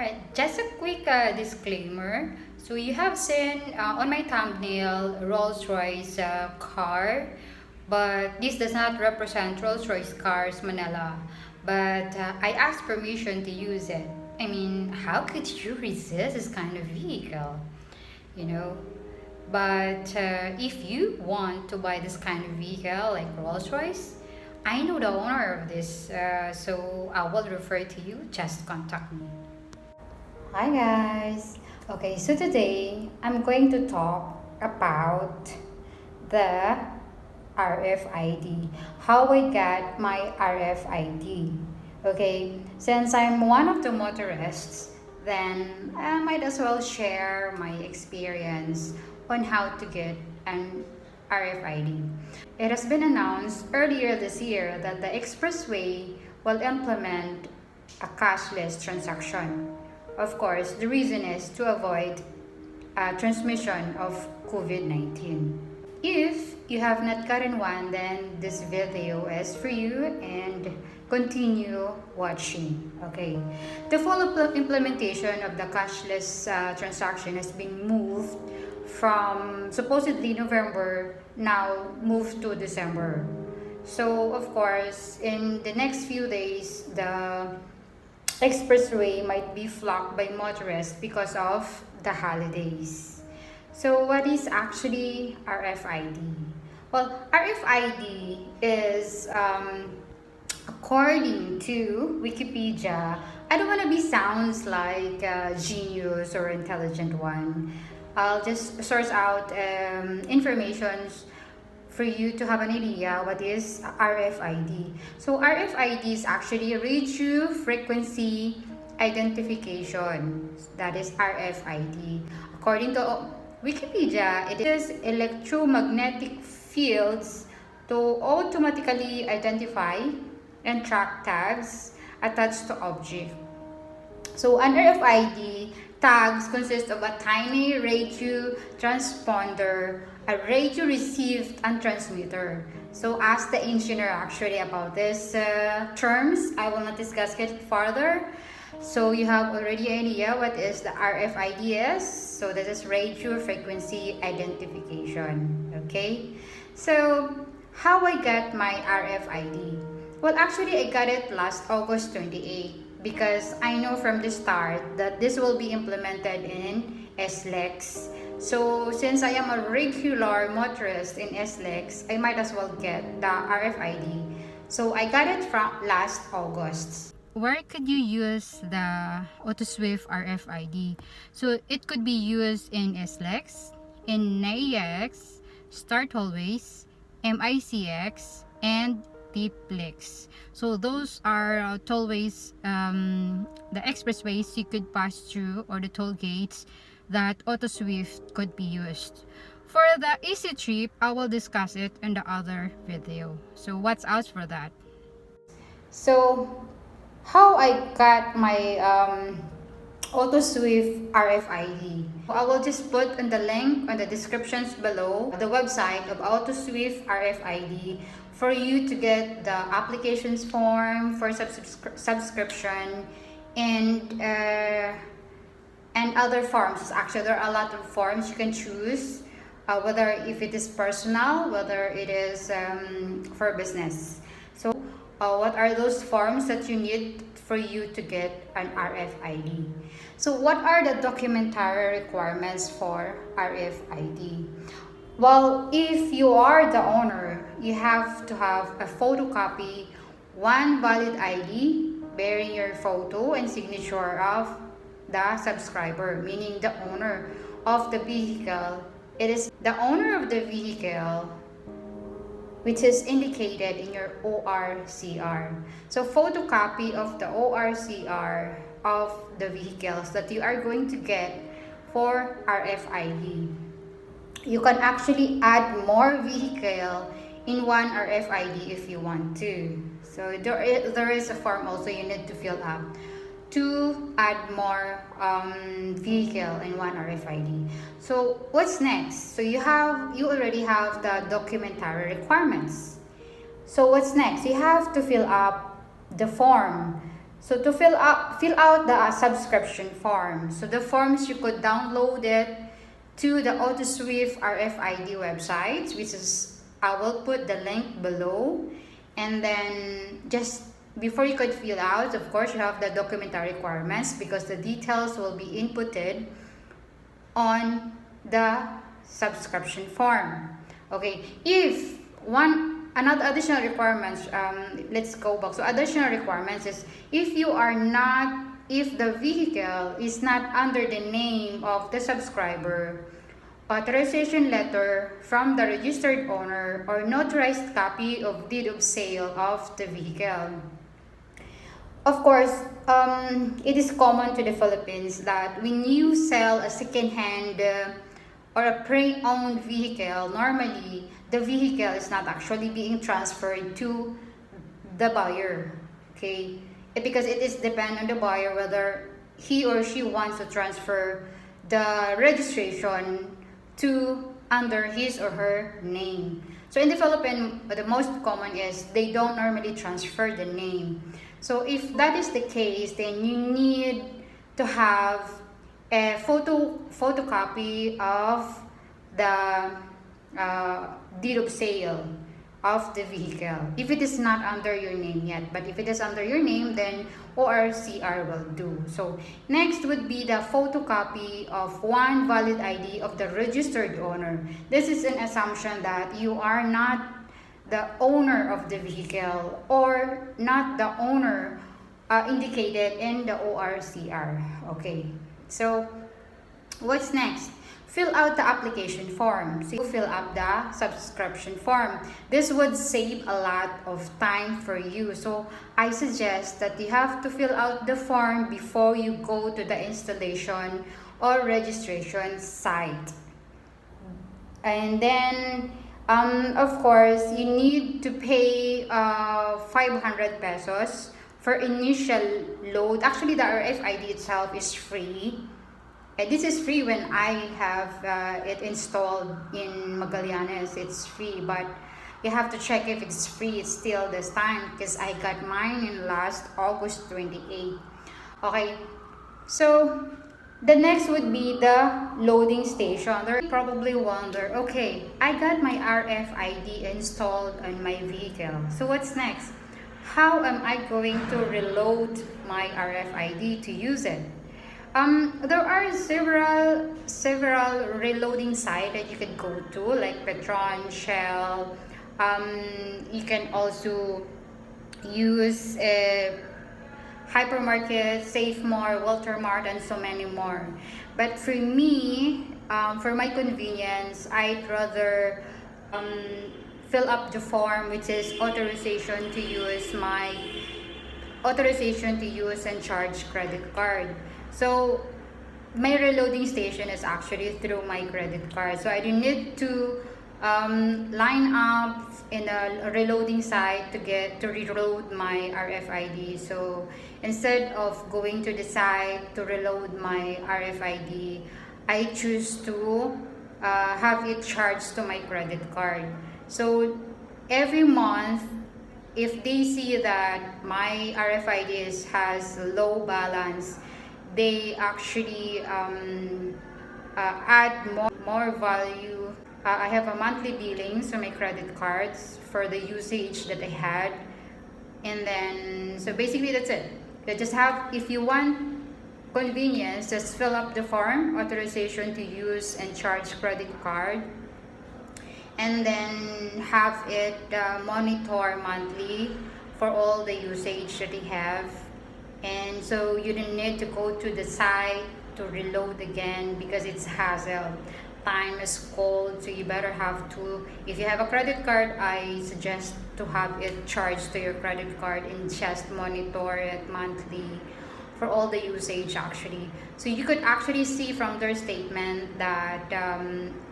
Alright, just a quick disclaimer. So you have seen on my thumbnail Rolls-Royce car, but this does not represent Rolls-Royce Cars Manila. But I asked permission to use it. I mean, how could you resist this kind of vehicle? You know? But if you want to buy this kind of vehicle like Rolls-Royce, I know the owner of this, so I will refer to you. Just contact me. Hi guys. Okay, so today I'm going to talk about the RFID. How I got my RFID. Okay, since I'm one of the motorists, then I might as well share my experience on how to get an RFID. It has been announced earlier this year that the expressway will implement a cashless transaction. Of course, the reason is to avoid transmission of COVID-19. If you have not gotten one, then this video is for you and continue watching. Okay. The full implementation of the cashless transaction has been moved from supposedly November, now moved to December. So, of course, in the next few days, the expressway might be flocked by motorists because of the holidays. So what is actually RFID? Well, RFID is, according to Wikipedia, I don't want to be sounds like a genius or intelligent one. I'll just source out information for you to have an idea what is RFID. So RFID is actually radio frequency identification. That is RFID. According to Wikipedia, it is electromagnetic fields to automatically identify and track tags attached to object. So an RFID tags consist of a tiny radio transponder, a radio received and transmitter. So ask the engineer actually about these terms. I will not discuss it further. So you have already an idea what is the RFID is. So this is radio frequency identification. Okay. So how I got my RFID? Well, actually I got it last August 28. Because I know from the start that this will be implemented in SLEX. So since I am a regular motorist in SLEX, I might as well get the RFID. So I got it from last August. Where could you use the Autosweep RFID? So it could be used in SLEX, in NAIX, Start Always, MICX, and T-Plex. So those are tollways, the expressways you could pass through, or the toll gates that Autosweep could be used. For the easy trip, I will discuss it in the other video. So watch out for that. So how I got my Autosweep RFID. I will just put in the link on the descriptions below the website of Autosweep RFID for you to get the applications form for subscription and other forms. Actually, there are a lot of forms you can choose, whether if it is personal, whether it is for business. So what are those forms that you need for you to get an RFID? So what are the documentary requirements for RFID? Well, if you are the owner, you have to have a photocopy, one valid ID bearing your photo and signature of the subscriber, meaning the owner of the vehicle. It is the owner of the vehicle which is indicated in your ORCR. So photocopy of the ORCR of the vehicles that you are going to get for RFID. You can actually add more vehicle in one RFID if you want to. So there is a form also you need to fill up to add more vehicle in one RFID. So what's next? So you already have the documentary requirements. So what's next? You have to fill up the form So to fill out the subscription form. So the forms, you could download it to the Autosweep Rfid website, which is, I will put the link below. And then just before you could fill out, of course, you have the documentary requirements because the details will be inputted on the subscription form. Okay, if another additional requirements, let's go back. So additional requirements is if the vehicle is not under the name of the subscriber, authorization letter from the registered owner or notarized copy of deed of sale of the vehicle. Of course, it is common to the Philippines that when you sell a second-hand or a pre-owned vehicle, normally the vehicle is not actually being transferred to the buyer. Okay, because it is depend on the buyer whether he or she wants to transfer the registration to under his or her name. So in the Philippines, the most common is they don't normally transfer the name. So if that is the case, then you need to have a photocopy of the deed of sale of the vehicle if it is not under your name yet. But if it is under your name, then ORCR will do. So next would be the photocopy of one valid ID of the registered owner. This is an assumption that you are not the owner of the vehicle or not the owner indicated in the ORCR. Okay, so what's next? Fill out the application form. So you fill up the subscription form. This would save a lot of time for you. So I suggest that you have to fill out the form before you go to the installation or registration site. And then, of course, you need to pay 500 pesos for initial load. Actually, the RFID itself is free. This is free when I have it installed in Magallanes. It's free, but you have to check if it's free still this time because I got mine in last August 28. Okay, so the next would be the loading station. They probably wonder, okay, I got my RFID installed on my vehicle. So what's next? How am I going to reload my RFID to use it? There are several reloading sites that you can go to, like Petron, Shell. You can also use Hypermarket, SafeMart, Walter Mart, and so many more. But for me, for my convenience, I'd rather fill up the form, which is authorization to use and charge credit card. So my reloading station is actually through my credit card. So I don't need to line up in a reloading site to reload my RFID. So instead of going to the site to reload my RFID, I choose to have it charged to my credit card. So every month, if they see that my RFID has low balance, they actually add more value. I have a monthly billing so my credit cards for the usage that I had, and then so basically that's it. You just have, if you want convenience, just fill up the form, authorization to use and charge credit card, and then have it monitor monthly for all the usage that they have. And so you don't need to go to the site to reload again because it's hassle. Time is cold, so you better have to, if you have a credit card, I suggest to have it charged to your credit card and just monitor it monthly for all the usage actually. So you could actually see from their statement that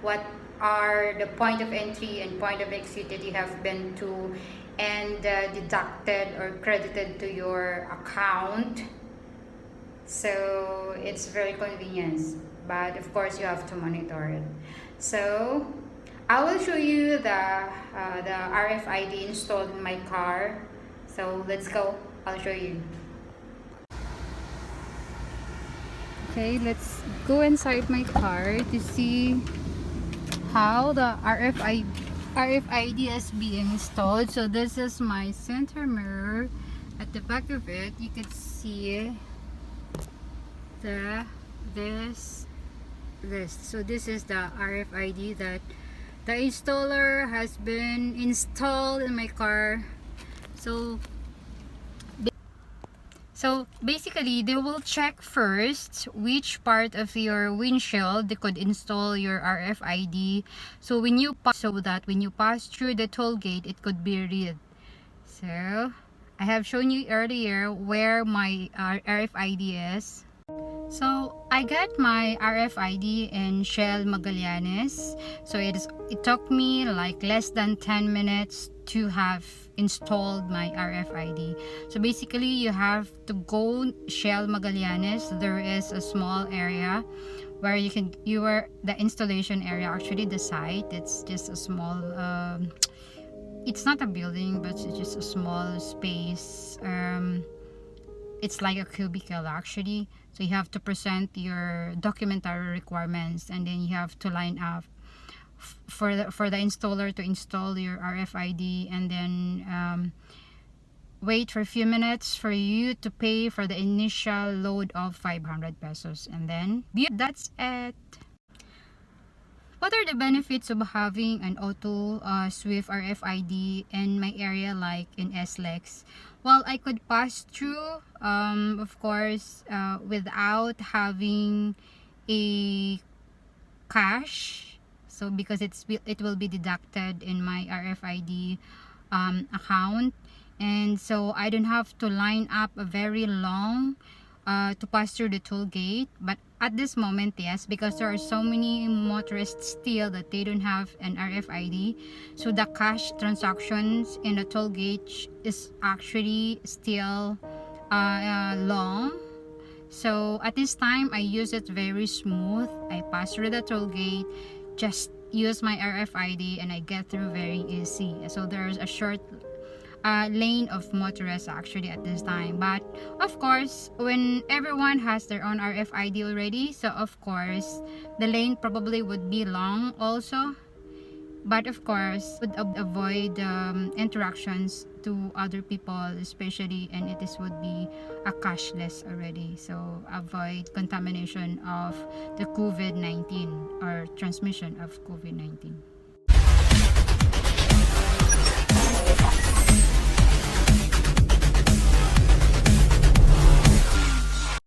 what are the point of entry and point of exit that you have been to and deducted or credited to your account. So it's very convenient, but of course you have to monitor it. So I will show you the RFID installed in my car. So let's go, I'll show you. Okay, let's go inside my car to see how the RFID is being installed. So this is my center mirror. At the back of it, you can see the this. So this is the RFID that the installer has been installed in my car. So basically, they will check first which part of your windshield they could install your RFID. So that when you pass through the toll gate, it could be read. So I have shown you earlier where my RFID is. So I got my RFID in Shell Magallanes. So it took me like less than 10 minutes to have installed my RFID. So basically you have to go Shell Magallanes. There is a small area where the installation area, actually the site, it's just a small it's not a building, but it's just a small space. It's like a cubicle actually. So you have to present your documentary requirements, and then you have to line up for the installer to install your RFID, and then wait for a few minutes for you to pay for the initial load of 500 pesos, and then that's it. What are the benefits of having an Autosweep RFID in my area, like in SLEX? Well, I could pass through, of course, without having a cash. So because it will be deducted in my RFID account, and so I don't have to line up a very long to pass through the toll gate. But at this moment, yes, because there are so many motorists still that they don't have an RFID, so the cash transactions in the toll gate is actually still long. So at this time, I use it very smooth. I pass through the toll gate, just use my RFID, and I get through very easy. So there's a short lane of motorists actually at this time. But of course, when everyone has their own RFID already, so of course the lane probably would be long also. But of course, would avoid interactions to other people, especially, and would be a cashless already. So avoid contamination of the COVID-19 or transmission of COVID-19.